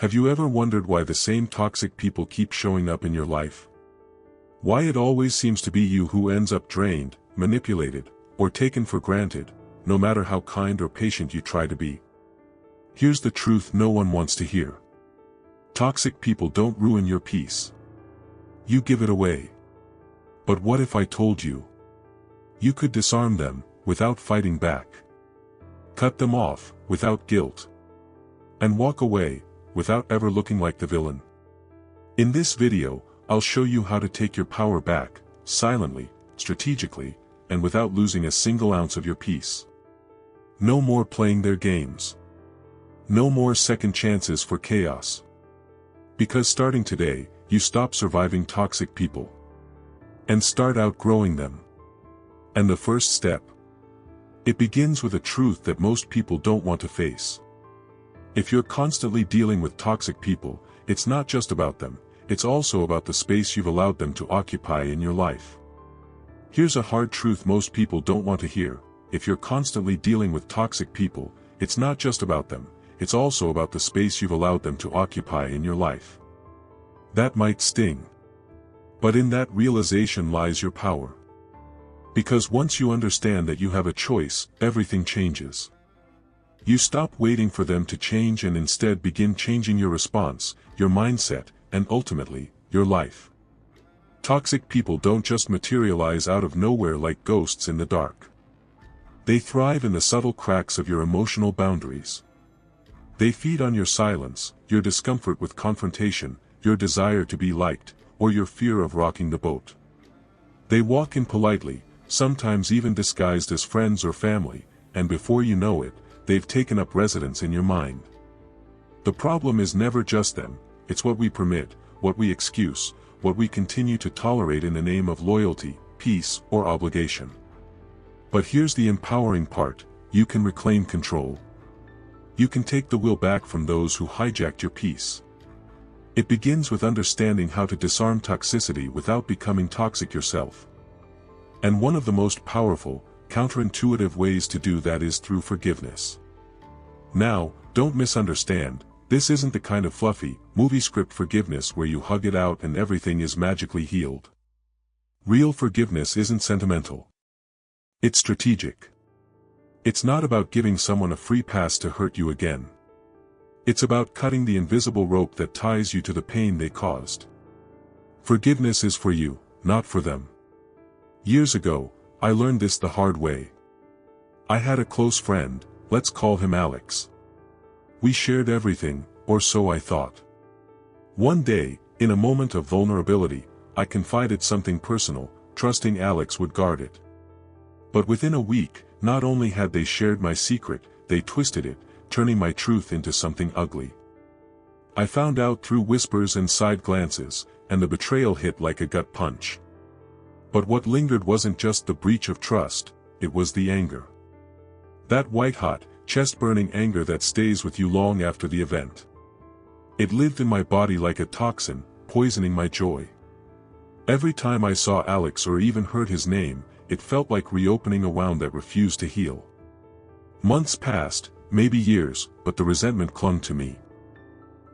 Have you ever wondered why the same toxic people keep showing up in your life? Why it always seems to be you who ends up drained, manipulated, or taken for granted, no matter how kind or patient you try to be? Here's the truth no one wants to hear. Toxic people don't ruin your peace. You give it away. But what if I told you? You could disarm them, without fighting back. Cut them off, without guilt. And walk away, without ever looking like the villain. In this video, I'll show you how to take your power back, silently, strategically, and without losing a single ounce of your peace. No more playing their games. No more second chances for chaos. Because starting today, you stop surviving toxic people. And start outgrowing them. And the first step? It begins with a truth that most people don't want to face. If you're constantly dealing with toxic people, it's not just about them, it's also about the space you've allowed them to occupy in your life. Here's a hard truth most people don't want to hear: if you're constantly dealing with toxic people, it's not just about them, it's also about the space you've allowed them to occupy in your life. That might sting. But in that realization lies your power. Because once you understand that you have a choice, everything changes. You stop waiting for them to change and instead begin changing your response, your mindset, and ultimately, your life. Toxic people don't just materialize out of nowhere like ghosts in the dark. They thrive in the subtle cracks of your emotional boundaries. They feed on your silence, your discomfort with confrontation, your desire to be liked, or your fear of rocking the boat. They walk in politely, sometimes even disguised as friends or family, and before you know it, they've taken up residence in your mind. The problem is never just them, it's what we permit, what we excuse, what we continue to tolerate in the name of loyalty, peace, or obligation. But here's the empowering part: you can reclaim control. You can take the will back from those who hijacked your peace. It begins with understanding how to disarm toxicity without becoming toxic yourself. And one of the most powerful, counterintuitive ways to do that is through forgiveness. Now, don't misunderstand, this isn't the kind of fluffy, movie script forgiveness where you hug it out and everything is magically healed. Real forgiveness isn't sentimental. It's strategic. It's not about giving someone a free pass to hurt you again. It's about cutting the invisible rope that ties you to the pain they caused. Forgiveness is for you, not for them. Years ago, I learned this the hard way. I had a close friend, let's call him Alex. We shared everything, or so I thought. One day, in a moment of vulnerability, I confided something personal, trusting Alex would guard it. But within a week, not only had they shared my secret, they twisted it, turning my truth into something ugly. I found out through whispers and side glances, and the betrayal hit like a gut punch. But what lingered wasn't just the breach of trust, it was the anger. That white-hot, chest-burning anger that stays with you long after the event. It lived in my body like a toxin, poisoning my joy. Every time I saw Alex or even heard his name, it felt like reopening a wound that refused to heal. Months passed, maybe years, but the resentment clung to me.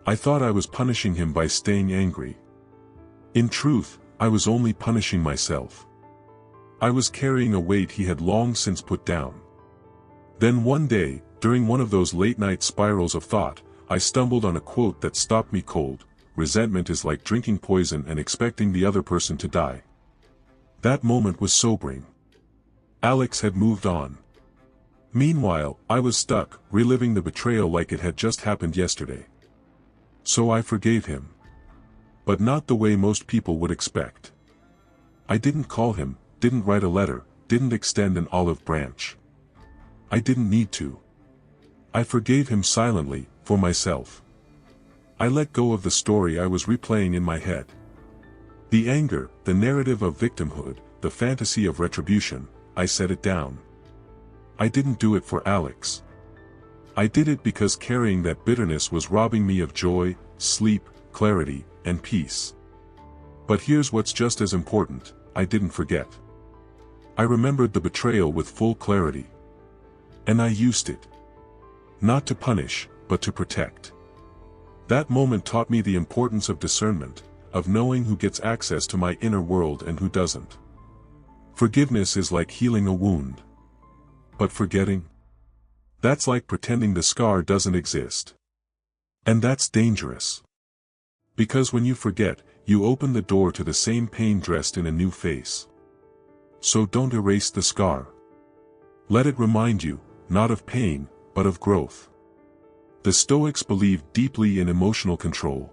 I thought I was punishing him by staying angry. In truth, I was only punishing myself. I was carrying a weight he had long since put down. Then one day, during one of those late-night spirals of thought, I stumbled on a quote that stopped me cold: "Resentment is like drinking poison and expecting the other person to die." That moment was sobering. Alex had moved on. Meanwhile, I was stuck, reliving the betrayal like it had just happened yesterday. So I forgave him. But not the way most people would expect. I didn't call him, didn't write a letter, didn't extend an olive branch. I didn't need to. I forgave him silently, for myself. I let go of the story I was replaying in my head. The anger, the narrative of victimhood, the fantasy of retribution, I set it down. I didn't do it for Alex. I did it because carrying that bitterness was robbing me of joy, sleep, clarity, and peace. But here's what's just as important: I didn't forget. I remembered the betrayal with full clarity. And I used it. Not to punish, but to protect. That moment taught me the importance of discernment, of knowing who gets access to my inner world and who doesn't. Forgiveness is like healing a wound. But forgetting? That's like pretending the scar doesn't exist. And that's dangerous. Because when you forget, you open the door to the same pain dressed in a new face. So don't erase the scar. Let it remind you, not of pain, but of growth. The Stoics believed deeply in emotional control.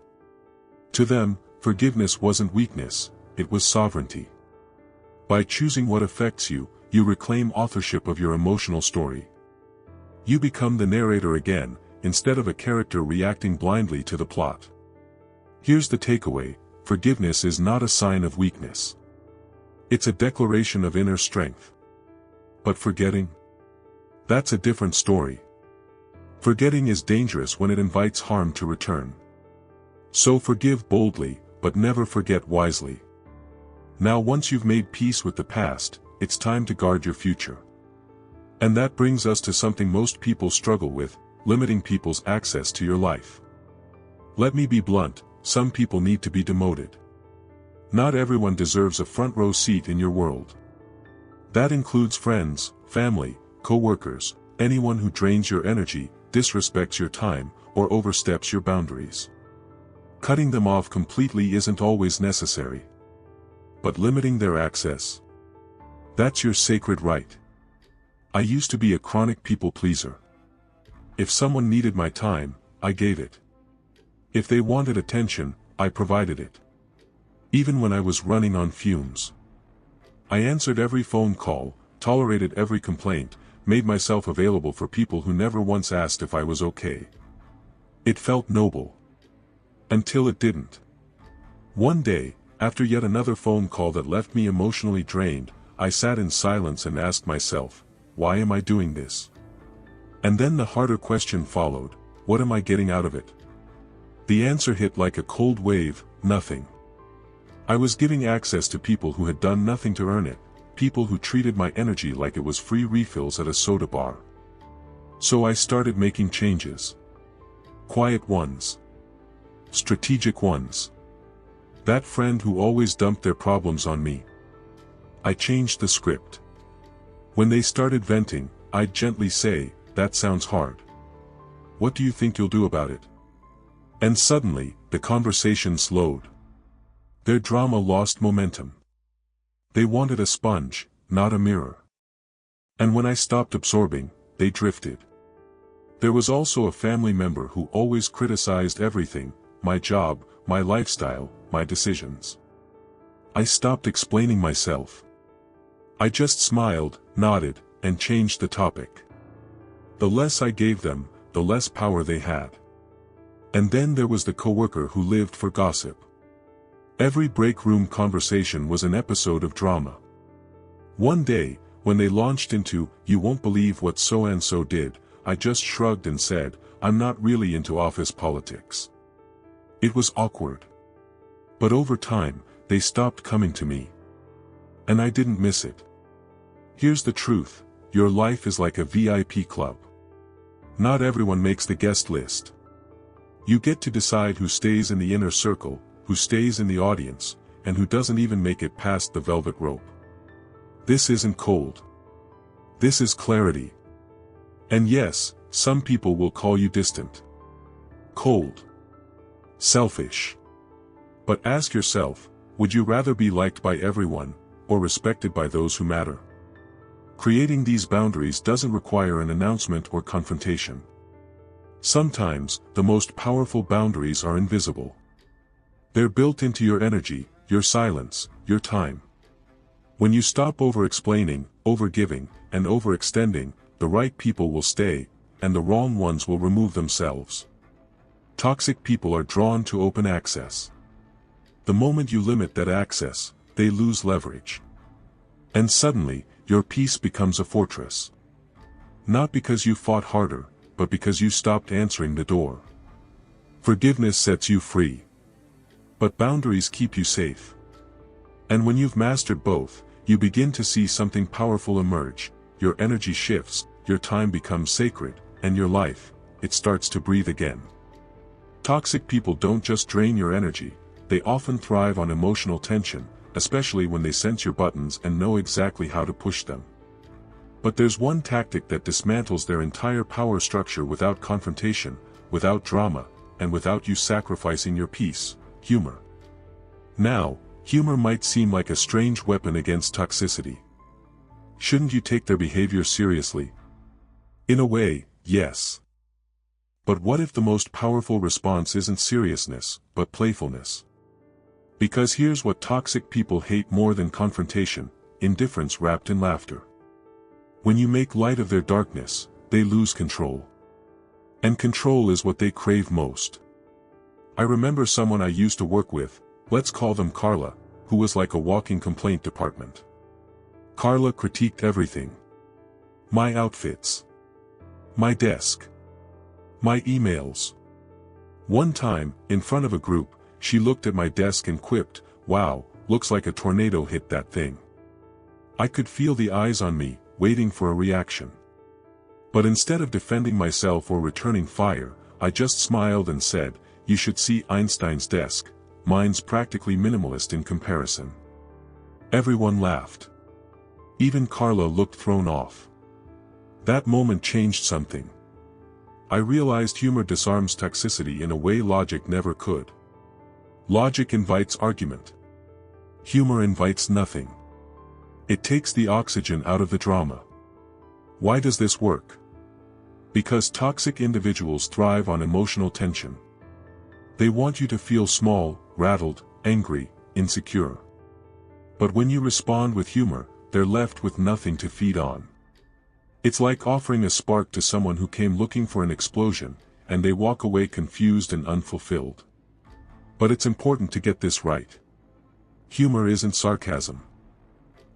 To them, forgiveness wasn't weakness, it was sovereignty. By choosing what affects you, you reclaim authorship of your emotional story. You become the narrator again, instead of a character reacting blindly to the plot. Here's the takeaway: forgiveness is not a sign of weakness. It's a declaration of inner strength. But forgetting? That's a different story. Forgetting is dangerous when it invites harm to return. So forgive boldly, but never forget wisely. Now once you've made peace with the past, it's time to guard your future. And that brings us to something most people struggle with: limiting people's access to your life. Let me be blunt, some people need to be demoted. Not everyone deserves a front row seat in your world. That includes friends, family, co-workers, anyone who drains your energy, disrespects your time, or oversteps your boundaries. Cutting them off completely isn't always necessary. But limiting their access? That's your sacred right. I used to be a chronic people pleaser. If someone needed my time, I gave it. If they wanted attention, I provided it. Even when I was running on fumes. I answered every phone call, tolerated every complaint, made myself available for people who never once asked if I was okay. It felt noble. Until it didn't. One day, after yet another phone call that left me emotionally drained, I sat in silence and asked myself, why am I doing this? And then the harder question followed: what am I getting out of it? The answer hit like a cold wave: nothing. I was giving access to people who had done nothing to earn it, people who treated my energy like it was free refills at a soda bar. So I started making changes. Quiet ones. Strategic ones. That friend who always dumped their problems on me. I changed the script. When they started venting, I'd gently say, that sounds hard. What do you think you'll do about it? And suddenly, the conversation slowed. Their drama lost momentum. They wanted a sponge, not a mirror. And when I stopped absorbing, they drifted. There was also a family member who always criticized everything: my job, my lifestyle, my decisions. I stopped explaining myself. I just smiled, nodded, and changed the topic. The less I gave them, the less power they had. And then there was the coworker who lived for gossip. Every break room conversation was an episode of drama. One day, when they launched into, "You won't believe what so-and-so did," I just shrugged and said, "I'm not really into office politics." It was awkward. But over time, they stopped coming to me. And I didn't miss it. Here's the truth: your life is like a VIP club. Not everyone makes the guest list. You get to decide who stays in the inner circle, who stays in the audience, and who doesn't even make it past the velvet rope. This isn't cold. This is clarity. And yes, some people will call you distant, cold, selfish. But ask yourself, would you rather be liked by everyone, or respected by those who matter? Creating these boundaries doesn't require an announcement or confrontation. Sometimes, the most powerful boundaries are invisible. They're built into your energy, your silence, your time. When you stop over-explaining, over-giving, and overextending, the right people will stay, and the wrong ones will remove themselves. Toxic people are drawn to open access. The moment you limit that access, they lose leverage. And suddenly, your peace becomes a fortress. Not because you fought harder, but because you stopped answering the door. Forgiveness sets you free. But boundaries keep you safe. And when you've mastered both, you begin to see something powerful emerge. Your energy shifts, your time becomes sacred, and your life, it starts to breathe again. Toxic people don't just drain your energy, they often thrive on emotional tension, especially when they sense your buttons and know exactly how to push them. But there's one tactic that dismantles their entire power structure without confrontation, without drama, and without you sacrificing your peace: humor. Now, humor might seem like a strange weapon against toxicity. Shouldn't you take their behavior seriously? In a way, yes. But what if the most powerful response isn't seriousness, but playfulness? Because here's what toxic people hate more than confrontation: indifference wrapped in laughter. When you make light of their darkness, they lose control. And control is what they crave most. I remember someone I used to work with, let's call them Carla, who was like a walking complaint department. Carla critiqued everything. My outfits. My desk. My emails. One time, in front of a group, she looked at my desk and quipped, "Wow, looks like a tornado hit that thing." I could feel the eyes on me, waiting for a reaction. But instead of defending myself or returning fire, I just smiled and said, "You should see Einstein's desk, mine's practically minimalist in comparison." Everyone laughed. Even Carla looked thrown off. That moment changed something. I realized humor disarms toxicity in a way logic never could. Logic invites argument. Humor invites nothing. It takes the oxygen out of the drama. Why does this work? Because toxic individuals thrive on emotional tension. They want you to feel small, rattled, angry, insecure. But when you respond with humor, they're left with nothing to feed on. It's like offering a spark to someone who came looking for an explosion, and they walk away confused and unfulfilled. But it's important to get this right. Humor isn't sarcasm.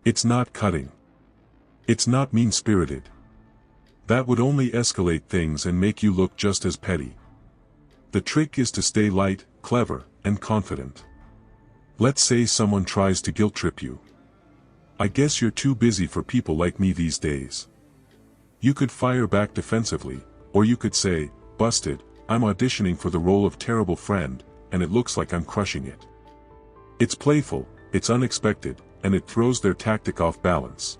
It's not cutting. It's not mean-spirited. That would only escalate things and make you look just as petty. The trick is to stay light, clever, and confident. Let's say someone tries to guilt-trip you. "I guess you're too busy for people like me these days." You could fire back defensively, or you could say, "Busted, I'm auditioning for the role of terrible friend, and it looks like I'm crushing it." It's playful, it's unexpected, and it throws their tactic off balance.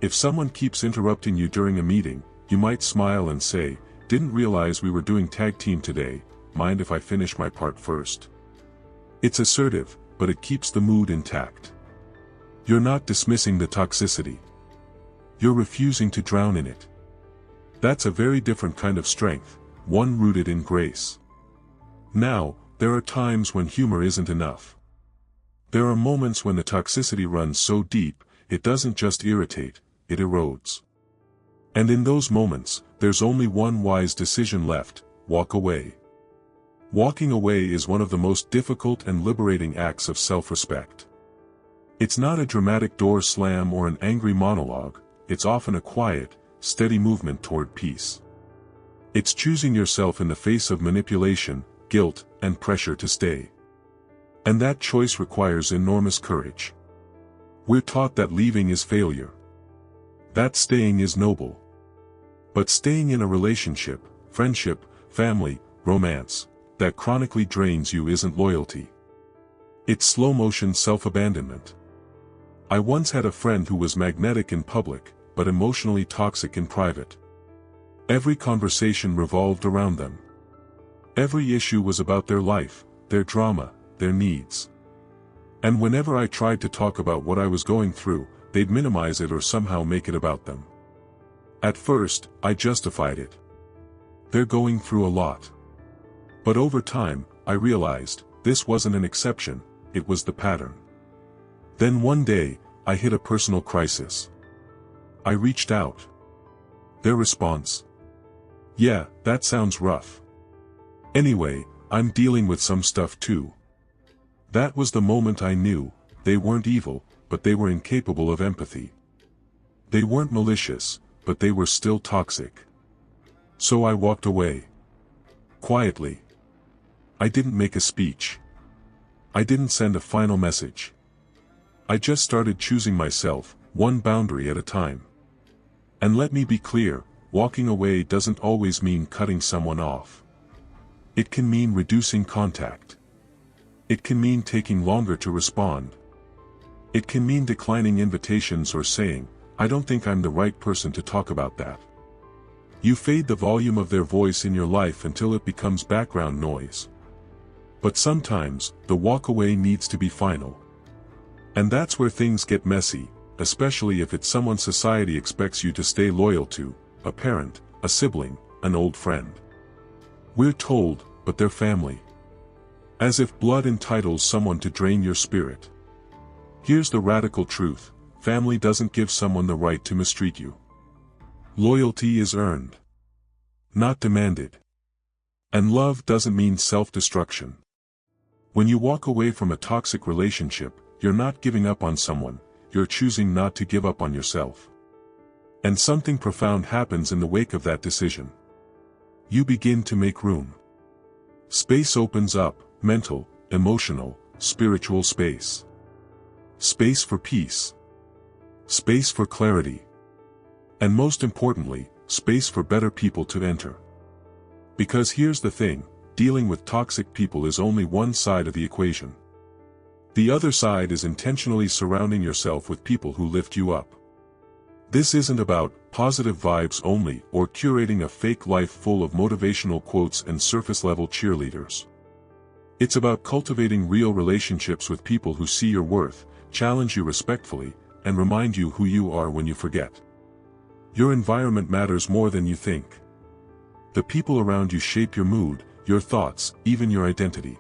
If someone keeps interrupting you during a meeting, you might smile and say, "Didn't realize we were doing tag team today, mind if I finish my part first?" It's assertive, but it keeps the mood intact. You're not dismissing the toxicity. You're refusing to drown in it. That's a very different kind of strength, one rooted in grace. Now, there are times when humor isn't enough. There are moments when the toxicity runs so deep, it doesn't just irritate, it erodes. And in those moments, there's only one wise decision left: walk away. Walking away is one of the most difficult and liberating acts of self-respect. It's not a dramatic door slam or an angry monologue, it's often a quiet, steady movement toward peace. It's choosing yourself in the face of manipulation, guilt, and pressure to stay. And that choice requires enormous courage. We're taught that leaving is failure. That staying is noble. But staying in a relationship, friendship, family, romance, that chronically drains you isn't loyalty. It's slow-motion self-abandonment. I once had a friend who was magnetic in public, but emotionally toxic in private. Every conversation revolved around them. Every issue was about their life, their drama, their needs. And whenever I tried to talk about what I was going through, they'd minimize it or somehow make it about them. At first, I justified it. They're going through a lot. But over time, I realized, this wasn't an exception, it was the pattern. Then one day, I hit a personal crisis. I reached out. Their response: "Yeah, that sounds rough. Anyway, I'm dealing with some stuff too." That was the moment I knew, they weren't evil, but they were incapable of empathy. They weren't malicious, but they were still toxic. So I walked away. Quietly. I didn't make a speech. I didn't send a final message. I just started choosing myself, one boundary at a time. And let me be clear, walking away doesn't always mean cutting someone off. It can mean reducing contact. It can mean taking longer to respond. It can mean declining invitations or saying, "I don't think I'm the right person to talk about that." You fade the volume of their voice in your life until it becomes background noise. But sometimes, the walk away needs to be final. And that's where things get messy, especially if it's someone society expects you to stay loyal to, a parent, a sibling, an old friend. We're told, but they're family. As if blood entitles someone to drain your spirit. Here's the radical truth: family doesn't give someone the right to mistreat you. Loyalty is earned, not demanded. And love doesn't mean self-destruction. When you walk away from a toxic relationship, you're not giving up on someone, you're choosing not to give up on yourself. And something profound happens in the wake of that decision. You begin to make room. Space opens up, mental, emotional, spiritual space. Space for peace. Space for clarity. And most importantly, space for better people to enter. Because here's the thing, dealing with toxic people is only one side of the equation. The other side is intentionally surrounding yourself with people who lift you up. This isn't about positive vibes only or curating a fake life full of motivational quotes and surface-level cheerleaders. It's about cultivating real relationships with people who see your worth, challenge you respectfully, and remind you who you are when you forget. Your environment matters more than you think. The people around you shape your mood, your thoughts, even your identity.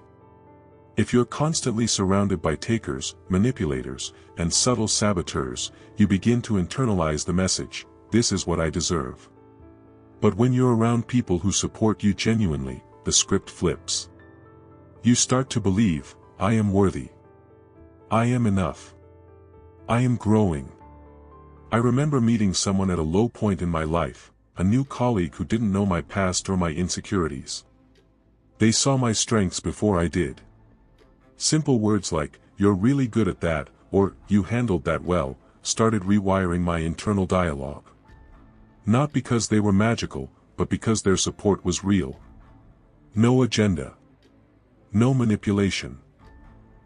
If you're constantly surrounded by takers, manipulators, and subtle saboteurs, you begin to internalize the message, "This is what I deserve." But when you're around people who support you genuinely, the script flips. You start to believe, "I am worthy. I am enough. I am growing." I remember meeting someone at a low point in my life, a new colleague who didn't know my past or my insecurities. They saw my strengths before I did. Simple words like, "You're really good at that," or "You handled that well," started rewiring my internal dialogue. Not because they were magical, but because their support was real. No agenda. No manipulation.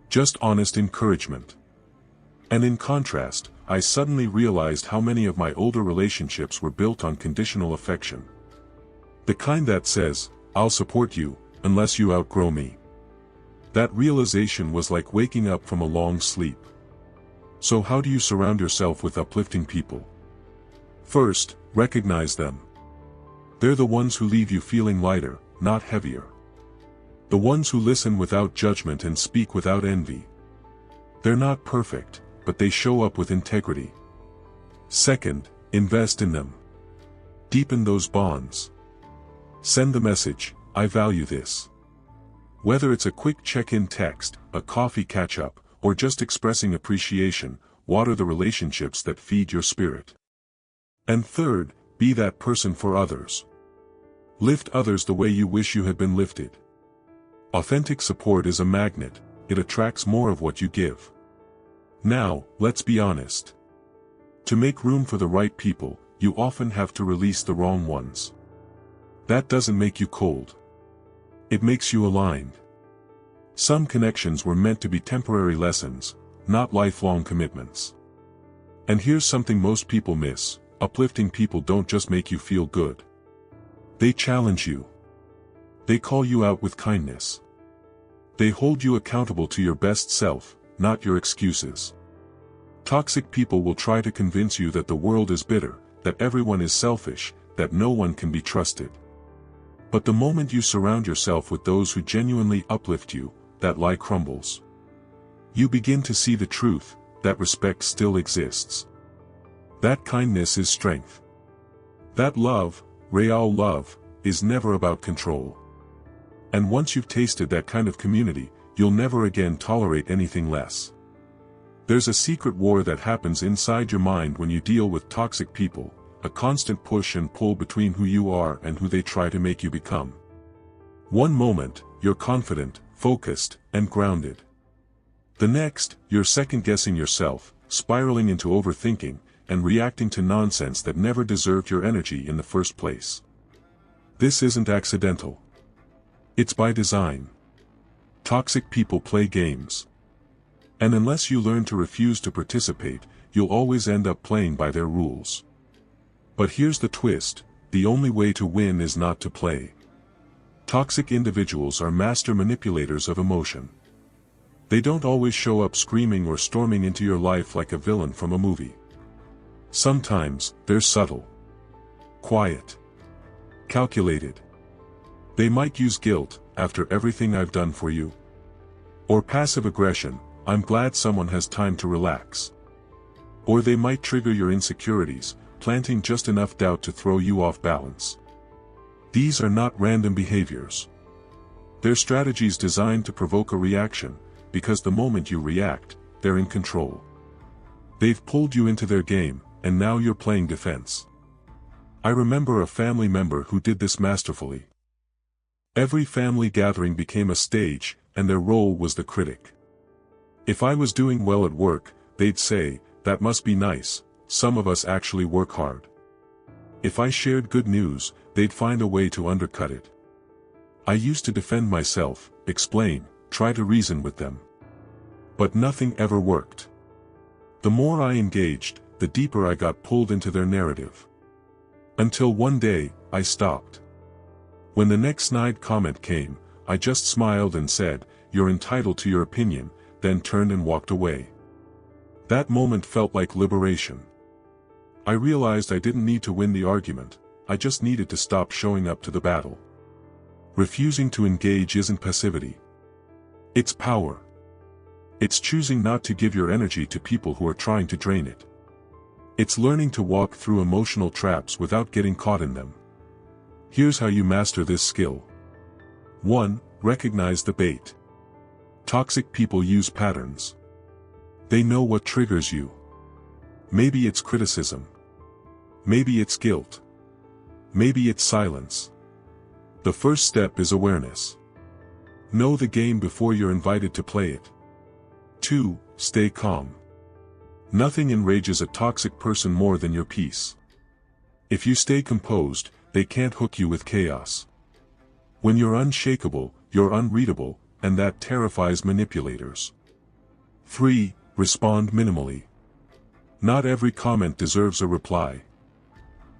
Just honest encouragement. And in contrast, I suddenly realized how many of my older relationships were built on conditional affection. The kind that says, "I'll support you, unless you outgrow me." That realization was like waking up from a long sleep. So how do you surround yourself with uplifting people? First, recognize them. They're the ones who leave you feeling lighter, not heavier. The ones who listen without judgment and speak without envy. They're not perfect, but they show up with integrity. Second, invest in them. Deepen those bonds. Send the message, "I value this." Whether it's a quick check-in text, a coffee catch-up, or just expressing appreciation, water the relationships that feed your spirit. And third, be that person for others. Lift others the way you wish you had been lifted. Authentic support is a magnet, it attracts more of what you give. Now, let's be honest. To make room for the right people, you often have to release the wrong ones. That doesn't make you cold. It makes you aligned. Some connections were meant to be temporary lessons, not lifelong commitments. And here's something most people miss: uplifting people don't just make you feel good. They challenge you. They call you out with kindness. They hold you accountable to your best self, not your excuses. Toxic people will try to convince you that the world is bitter, that everyone is selfish, that no one can be trusted. But the moment you surround yourself with those who genuinely uplift you, that lie crumbles. You begin to see the truth, that respect still exists. That kindness is strength. That love, real love, is never about control. And once you've tasted that kind of community, you'll never again tolerate anything less. There's a secret war that happens inside your mind when you deal with toxic people, a constant push and pull between who you are and who they try to make you become. One moment, you're confident, focused, and grounded. The next, you're second-guessing yourself, spiraling into overthinking, and reacting to nonsense that never deserved your energy in the first place. This isn't accidental. It's by design. Toxic people play games. And unless you learn to refuse to participate, you'll always end up playing by their rules. But here's the twist: the only way to win is not to play. Toxic individuals are master manipulators of emotion. They don't always show up screaming or storming into your life like a villain from a movie. Sometimes, they're subtle, quiet, calculated. They might use guilt, "After everything I've done for you," or passive aggression, "I'm glad someone has time to relax." Or they might trigger your insecurities, planting just enough doubt to throw you off balance. These are not random behaviors. They're strategies designed to provoke a reaction, because the moment you react, they're in control. They've pulled you into their game, and now you're playing defense. I remember a family member who did this masterfully. Every family gathering became a stage, and their role was the critic. If I was doing well at work, they'd say, "That must be nice, some of us actually work hard." If I shared good news, they'd find a way to undercut it. I used to defend myself, explain, try to reason with them. But nothing ever worked. The more I engaged, the deeper I got pulled into their narrative. Until one day, I stopped. When the next snide comment came, I just smiled and said, "You're entitled to your opinion," then turned and walked away. That moment felt like liberation. I realized I didn't need to win the argument, I just needed to stop showing up to the battle. Refusing to engage isn't passivity. It's power. It's choosing not to give your energy to people who are trying to drain it. It's learning to walk through emotional traps without getting caught in them. Here's how you master this skill. 1. Recognize the bait. Toxic people use patterns. They know what triggers you. Maybe it's criticism. Maybe it's guilt. Maybe it's silence. The first step is awareness. Know the game before you're invited to play it. 2. Stay calm. Nothing enrages a toxic person more than your peace. If you stay composed, they can't hook you with chaos. When you're unshakable, you're unreadable, and that terrifies manipulators. 3. Respond minimally. Not every comment deserves a reply.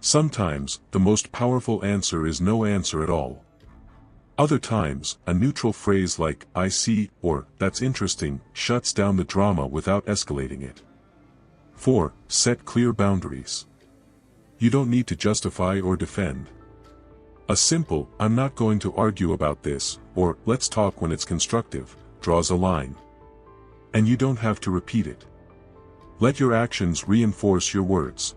Sometimes, the most powerful answer is no answer at all. Other times, a neutral phrase like, "I see," or, "That's interesting," shuts down the drama without escalating it. 4. Set clear boundaries. You don't need to justify or defend. A simple, "I'm not going to argue about this," or "let's talk when it's constructive," draws a line. And you don't have to repeat it. Let your actions reinforce your words.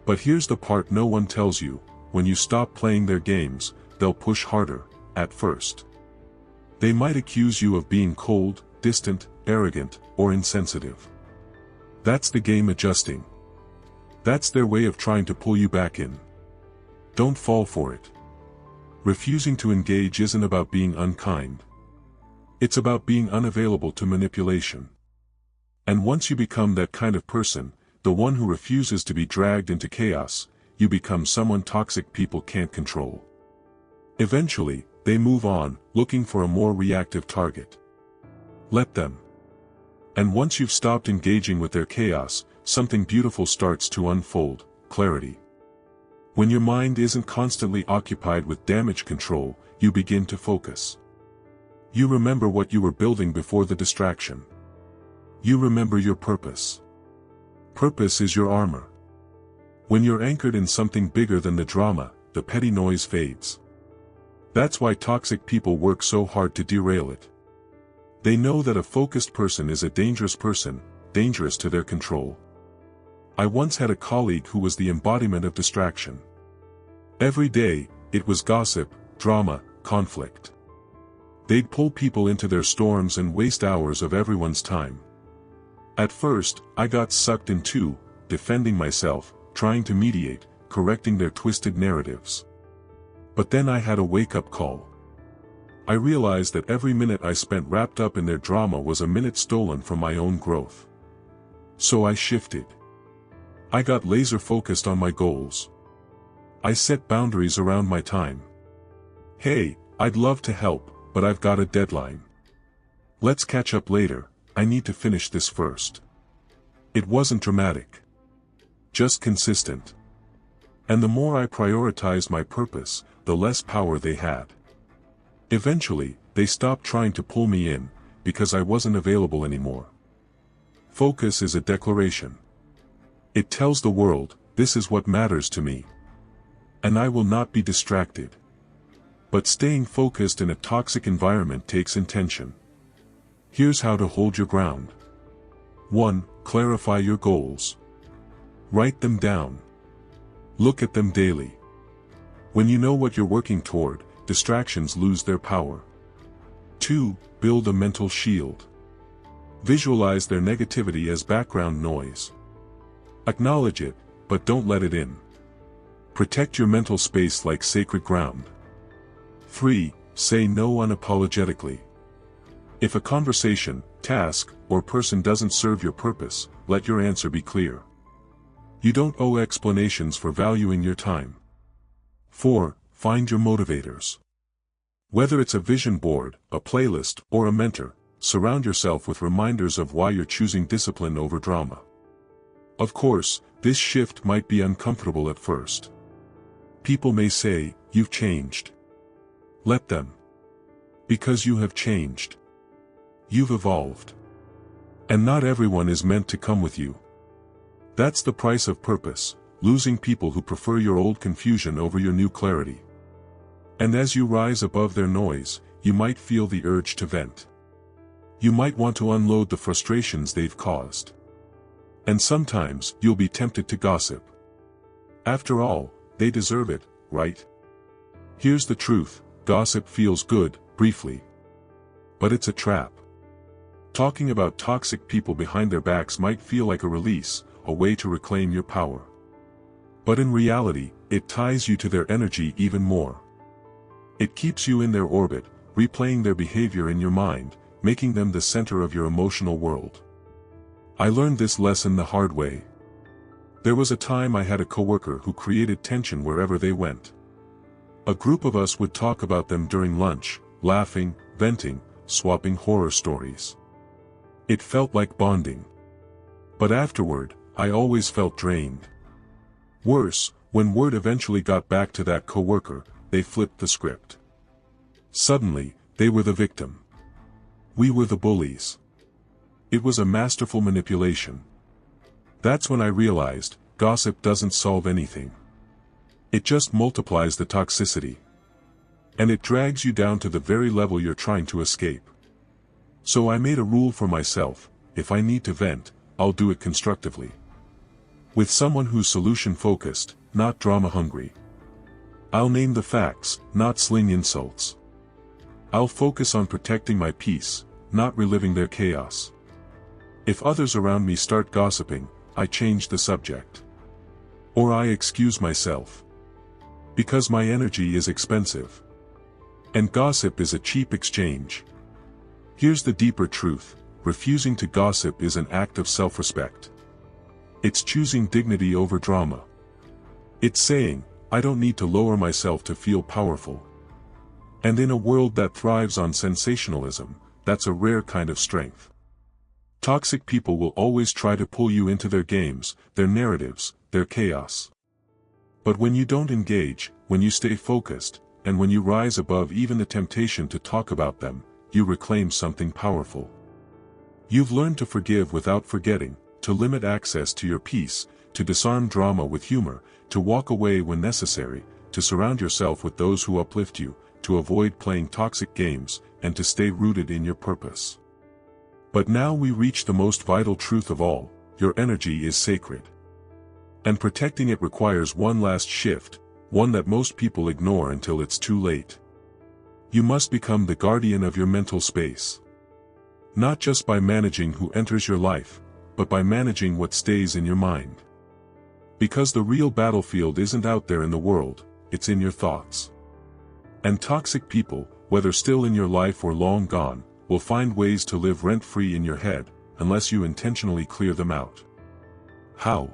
But here's the part no one tells you: when you stop playing their games, they'll push harder, at first. They might accuse you of being cold, distant, arrogant, or insensitive. That's the game adjusting. That's their way of trying to pull you back in. Don't fall for it. Refusing to engage isn't about being unkind. It's about being unavailable to manipulation. And once you become that kind of person, the one who refuses to be dragged into chaos, you become someone toxic people can't control. Eventually, they move on, looking for a more reactive target. Let them. And once you've stopped engaging with their chaos, something beautiful starts to unfold: clarity. When your mind isn't constantly occupied with damage control, you begin to focus. You remember what you were building before the distraction. You remember your purpose. Purpose is your armor. When you're anchored in something bigger than the drama, the petty noise fades. That's why toxic people work so hard to derail it. They know that a focused person is a dangerous person, dangerous to their control. I once had a colleague who was the embodiment of distraction. Every day, it was gossip, drama, conflict. They'd pull people into their storms and waste hours of everyone's time. At first, I got sucked in too, defending myself, trying to mediate, correcting their twisted narratives. But then I had a wake-up call. I realized that every minute I spent wrapped up in their drama was a minute stolen from my own growth. So I shifted. I got laser-focused on my goals. I set boundaries around my time. Hey, I'd love to help, but I've got a deadline. Let's catch up later, I need to finish this first. It wasn't dramatic. Just consistent. And the more I prioritized my purpose, the less power they had. Eventually, they stopped trying to pull me in, because I wasn't available anymore. Focus is a declaration. It tells the world, this is what matters to me. And I will not be distracted. But staying focused in a toxic environment takes intention. Here's how to hold your ground. 1. Clarify your goals. Write them down. Look at them daily. When you know what you're working toward, distractions lose their power. 2. Build a mental shield. Visualize their negativity as background noise. Acknowledge it, but don't let it in. Protect your mental space like sacred ground. 3. Say no unapologetically. If a conversation, task, or person doesn't serve your purpose, let your answer be clear. You don't owe explanations for valuing your time. 4. Find your motivators. Whether it's a vision board, a playlist, or a mentor, surround yourself with reminders of why you're choosing discipline over drama. Of course, this shift might be uncomfortable at first. People may say, "You've changed." Let them. Because you have changed. You've evolved. And not everyone is meant to come with you. That's the price of purpose, losing people who prefer your old confusion over your new clarity. And as you rise above their noise, you might feel the urge to vent. You might want to unload the frustrations they've caused. And sometimes, you'll be tempted to gossip. After all, they deserve it, right? Here's the truth, gossip feels good, briefly. But it's a trap. Talking about toxic people behind their backs might feel like a release, a way to reclaim your power. But in reality, it ties you to their energy even more. It keeps you in their orbit, replaying their behavior in your mind, making them the center of your emotional world. I learned this lesson the hard way. There was a time I had a coworker who created tension wherever they went. A group of us would talk about them during lunch, laughing, venting, swapping horror stories. It felt like bonding. But afterward, I always felt drained. Worse, when word eventually got back to that coworker, they flipped the script. Suddenly, they were the victim. We were the bullies. It was a masterful manipulation. That's when I realized, gossip doesn't solve anything. It just multiplies the toxicity. And it drags you down to the very level you're trying to escape. So I made a rule for myself, if I need to vent, I'll do it constructively. With someone who's solution-focused, not drama-hungry. I'll name the facts, not sling insults. I'll focus on protecting my peace, not reliving their chaos. If others around me start gossiping, I change the subject. Or I excuse myself. Because my energy is expensive. And gossip is a cheap exchange. Here's the deeper truth, refusing to gossip is an act of self-respect. It's choosing dignity over drama. It's saying, I don't need to lower myself to feel powerful. And in a world that thrives on sensationalism, that's a rare kind of strength. Toxic people will always try to pull you into their games, their narratives, their chaos. But when you don't engage, when you stay focused, and when you rise above even the temptation to talk about them, you reclaim something powerful. You've learned to forgive without forgetting, to limit access to your peace, to disarm drama with humor, to walk away when necessary, to surround yourself with those who uplift you, to avoid playing toxic games, and to stay rooted in your purpose. But now we reach the most vital truth of all, your energy is sacred. And protecting it requires one last shift, one that most people ignore until it's too late. You must become the guardian of your mental space. Not just by managing who enters your life, but by managing what stays in your mind. Because the real battlefield isn't out there in the world, it's in your thoughts. And toxic people, whether still in your life or long gone, will find ways to live rent-free in your head, unless you intentionally clear them out. How?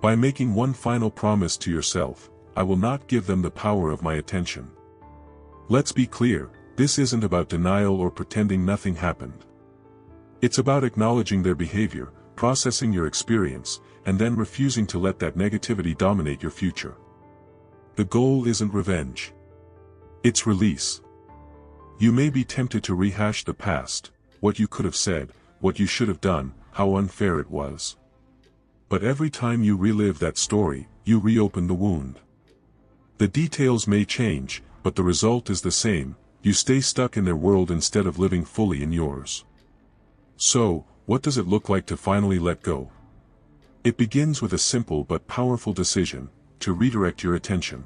By making one final promise to yourself, I will not give them the power of my attention. Let's be clear, this isn't about denial or pretending nothing happened. It's about acknowledging their behavior, processing your experience, and then refusing to let that negativity dominate your future. The goal isn't revenge. It's release. You may be tempted to rehash the past, what you could have said, what you should have done, how unfair it was. But every time you relive that story, you reopen the wound. The details may change, but the result is the same: you stay stuck in their world instead of living fully in yours. So, what does it look like to finally let go? It begins with a simple but powerful decision: to redirect your attention.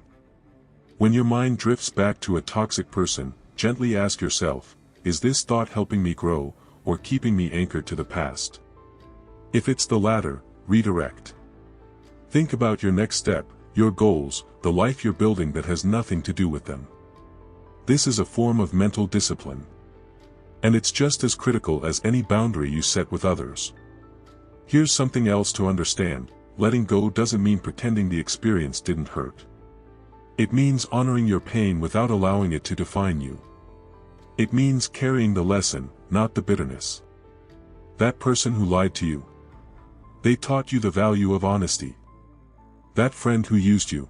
When your mind drifts back to a toxic person, gently ask yourself, is this thought helping me grow, or keeping me anchored to the past? If it's the latter, redirect. Think about your next step, your goals, the life you're building that has nothing to do with them. This is a form of mental discipline. And it's just as critical as any boundary you set with others. Here's something else to understand: letting go doesn't mean pretending the experience didn't hurt. It means honoring your pain without allowing it to define you. It means carrying the lesson, not the bitterness. That person who lied to you, they taught you the value of honesty. That friend who used you,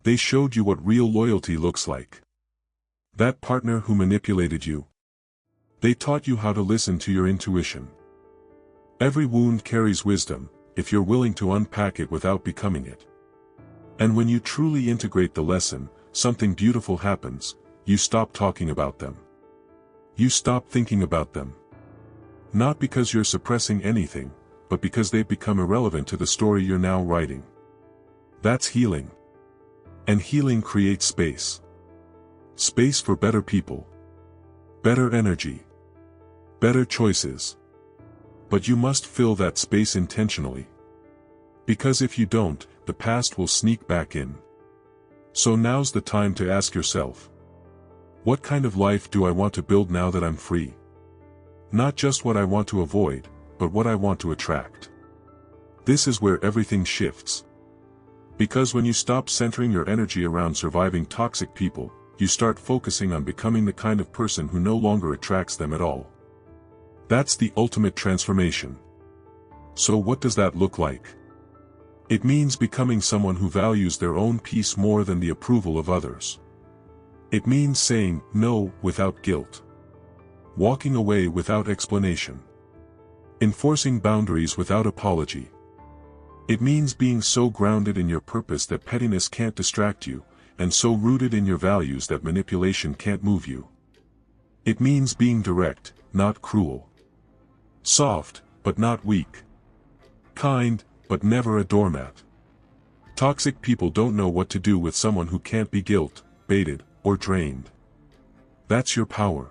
they showed you what real loyalty looks like. That partner who manipulated you, they taught you how to listen to your intuition. Every wound carries wisdom, if you're willing to unpack it without becoming it. And when you truly integrate the lesson, something beautiful happens: you stop talking about them. You stop thinking about them. Not because you're suppressing anything, but because they've become irrelevant to the story you're now writing. That's healing. And healing creates space. Space for better people. Better energy. Better choices. But you must fill that space intentionally. Because if you don't, the past will sneak back in. So now's the time to ask yourself, what kind of life do I want to build now that I'm free? Not just what I want to avoid, but what I want to attract. This is where everything shifts. Because when you stop centering your energy around surviving toxic people, you start focusing on becoming the kind of person who no longer attracts them at all. That's the ultimate transformation. So what does that look like? It means becoming someone who values their own peace more than the approval of others. It means saying no without guilt. Walking away without explanation. Enforcing boundaries without apology. It means being so grounded in your purpose that pettiness can't distract you, and so rooted in your values that manipulation can't move you. It means being direct, not cruel. Soft, but not weak. Kind, but never a doormat. Toxic people don't know what to do with someone who can't be guilt-baited or drained. That's your power.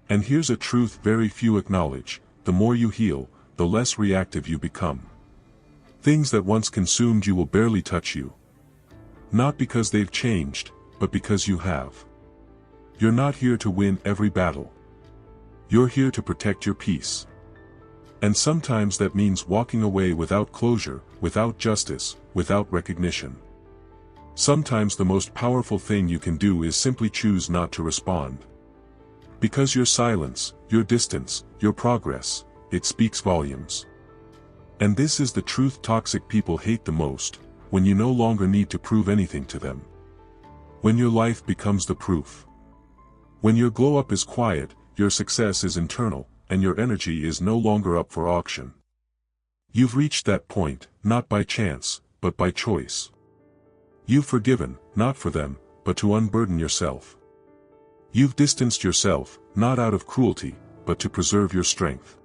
And here's a truth very few acknowledge: the more you heal, the less reactive you become. Things that once consumed you will barely touch you. Not because they've changed, but because you have. You're not here to win every battle. You're here to protect your peace. And sometimes that means walking away without closure, without justice, without recognition. Sometimes the most powerful thing you can do is simply choose not to respond. Because your silence, your distance, your progress, it speaks volumes. And this is the truth toxic people hate the most: when you no longer need to prove anything to them. When your life becomes the proof. When your glow up is quiet, your success is internal, and your energy is no longer up for auction. You've reached that point, not by chance, but by choice. You've forgiven, not for them, but to unburden yourself. You've distanced yourself, not out of cruelty, but to preserve your strength.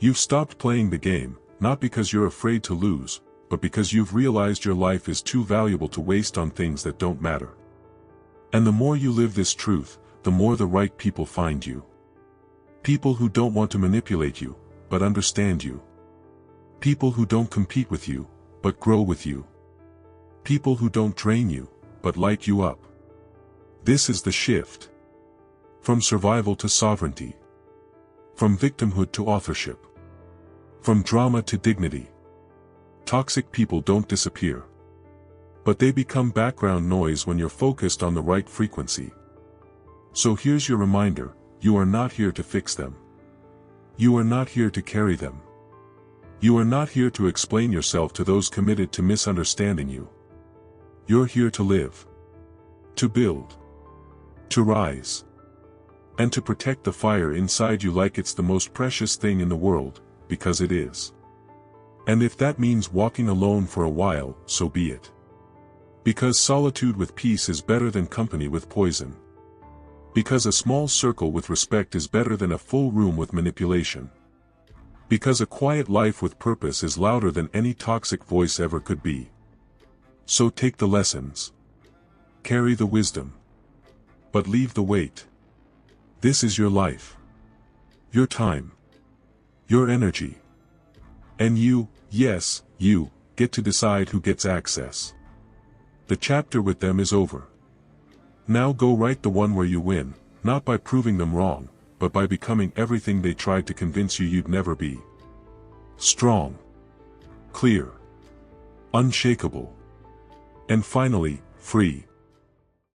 You've stopped playing the game, not because you're afraid to lose, but because you've realized your life is too valuable to waste on things that don't matter. And the more you live this truth, the more the right people find you. People who don't want to manipulate you, but understand you. People who don't compete with you, but grow with you. People who don't drain you, but light you up. This is the shift. From survival to sovereignty. From victimhood to authorship. From drama to dignity. Toxic people don't disappear. But they become background noise when you're focused on the right frequency, So here's your reminder, you are not here to fix them. You are not here to carry them. You are not here to explain yourself to those committed to misunderstanding you. You're here to live. To build. To rise. And to protect the fire inside you like it's the most precious thing in the world, because it is. And if that means walking alone for a while, so be it. Because solitude with peace is better than company with poison. Because a small circle with respect is better than a full room with manipulation. Because a quiet life with purpose is louder than any toxic voice ever could be. So take the lessons. Carry the wisdom. But leave the weight. This is your life. Your time. Your energy. And you, yes, you, get to decide who gets access. The chapter with them is over. Now go write the one where you win, not by proving them wrong, but by becoming everything they tried to convince you you'd never be. Strong. Clear. Unshakable. And finally, free.